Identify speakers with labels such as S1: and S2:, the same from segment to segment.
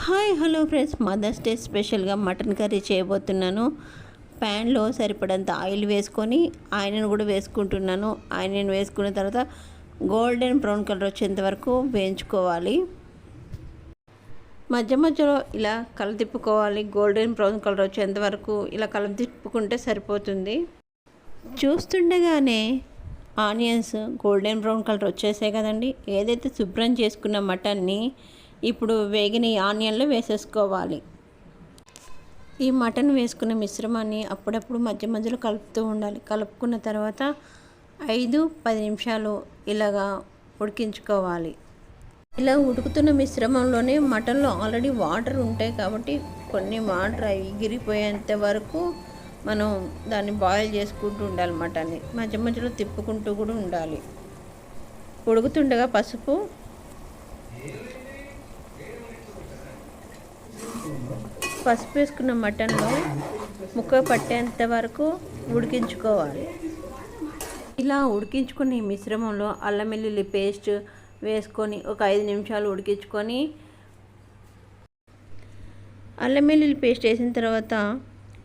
S1: Hi hello friends, Mother's Day స్పెషల్గా mutton curry చేయబోతున్నాను. ప్యాన్లో సరిపడంత ఆయిల్ వేసుకొని ఆనియన్ కూడా వేసుకుంటున్నాను. ఆనియన్ వేసుకున్న తర్వాత గోల్డెన్ బ్రౌన్ కలర్ వచ్చేంత వరకు వేయించుకోవాలి. మధ్య మధ్యలో ఇలా తిప్పుకోవాలి. గోల్డెన్ బ్రౌన్ కలర్ వచ్చేంత వరకు ఇలా తిప్పుకుంటే సరిపోతుంది. చూస్తుండగానే ఆనియన్స్ గోల్డెన్ బ్రౌన్ కలర్ వచ్చేసాయి కదండి. ఏదైతే శుభ్రం చేసుకున్న మటన్ని ఇప్పుడు వేగిన ఆనియన్లో వేసేసుకోవాలి. ఈ మటన్ వేసుకున్న మిశ్రమాన్ని అప్పుడప్పుడు మధ్య మధ్యలో కలుపుతూ ఉండాలి. కలుపుకున్న తర్వాత 5-10 నిమిషాలు ఇలాగా ఉడికించుకోవాలి. ఇలా ఉడుకుతున్న మిశ్రమంలోనే మటన్లో ఆల్రెడీ వాటర్ ఉంటాయి కాబట్టి కొన్ని వాటర్ ఎగిరిపోయేంత వరకు మనం దాన్ని బాయిల్ చేసుకుంటూ ఉండాలి. మటన్ని మధ్య మధ్యలో తిప్పుకుంటూ కూడా ఉండాలి. ఉడుకుతుండగా పసుపు, వేసుకున్న మటన్లో ముక్క పట్టేంత వరకు ఉడికించుకోవాలి. ఇలా ఉడికించుకుని మిశ్రమంలో అల్లం వెల్లుల్లి పేస్ట్ వేసుకొని ఒక 5 నిమిషాలు ఉడికించుకొని, అల్లం వెల్లుల్లి పేస్ట్ వేసిన తర్వాత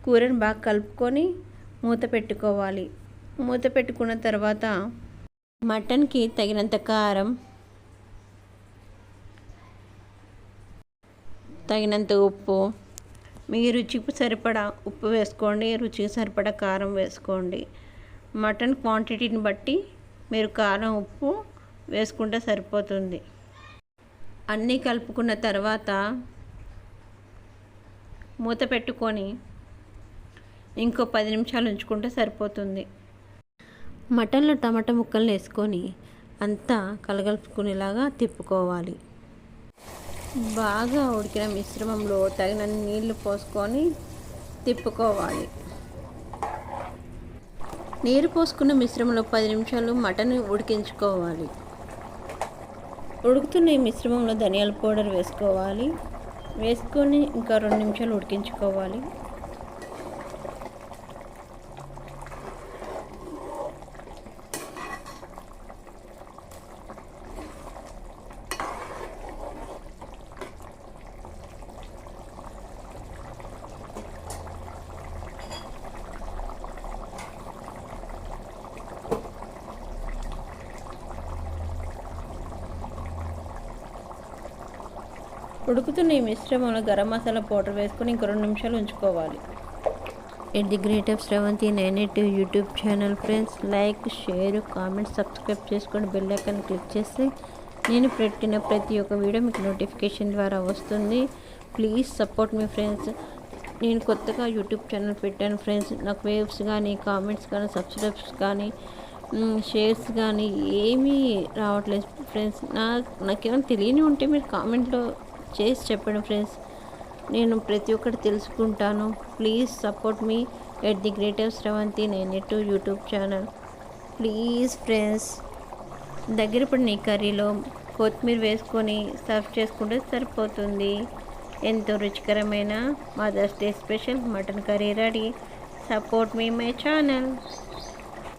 S1: కూరని బాగా కలుపుకొని మూత పెట్టుకోవాలి. మూత పెట్టుకున్న తర్వాత మటన్కి తగినంత కారం, తగినంత ఉప్పు, మీ రుచికి సరిపడా ఉప్పు వేసుకోండి, రుచికి సరిపడా కారం వేసుకోండి. మటన్ క్వాంటిటీని బట్టి మీరు కారం ఉప్పు వేసుకుంటే సరిపోతుంది. అన్నీ కలుపుకున్న తర్వాత మూత పెట్టుకొని ఇంకో 10 నిమిషాలు ఉంచుకుంటే సరిపోతుంది. మటన్లో టమాటా ముక్కలు వేసుకొని అంతా కలగలుపుకునేలాగా తిప్పుకోవాలి. బాగా ఉడికిన మిశ్రమంలో తగినన్ని నీళ్లు పోసుకొని తిప్పుకోవాలి. నీరు పోసుకున్న మిశ్రమంలో 10 నిమిషాలు మటన్ ఉడికించుకోవాలి. ఉడుకుతున్న ఈ మిశ్రమంలో ధనియాల పౌడర్ వేసుకోవాలి. వేసుకొని ఇంకా 2 నిమిషాలు ఉడికించుకోవాలి. ఉడుకుతున్న ఈ మిశ్రమంలో గరం మసాలా పౌడర్ వేసుకొని ఇంకో 2 నిమిషాలు ఉంచుకోవాలి. At the great of Sravanthi 982 YouTube channel friends, like, share, comment, subscribe చేసుకొని బెల్ ఐకాన్ క్లిక్ చేస్తే నేను పెట్టిన ప్రతి ఒక్క వీడియో మీకు నోటిఫికేషన్ ద్వారా వస్తుంది. Please support me friends. నేను కొత్తగా యూట్యూబ్ ఛానల్ పెట్టాను ఫ్రెండ్స్. నాకు వేవ్స్ కానీ, కామెంట్స్ కానీ, సబ్స్క్రైబ్స్ కానీ, షేర్స్ కానీ ఏమీ రావట్లేదు ఫ్రెండ్స్. నాకేమైనా తెలియని ఉంటే మీరు కామెంట్లో చేసి చెప్పండి ఫ్రెండ్స్. నేను ప్రతి ఒక్కటి తెలుసుకుంటాను. Please support me at the great of Sravanthi 982 YouTube channel. Please friends, దగ్గర పడిన ఈ కర్రీలో కొత్తిమీర వేసుకొని సర్వ్ చేసుకుంటే సరిపోతుంది. ఎంతో రుచికరమైన Mother's Day special mutton curry ready. Support me my channel.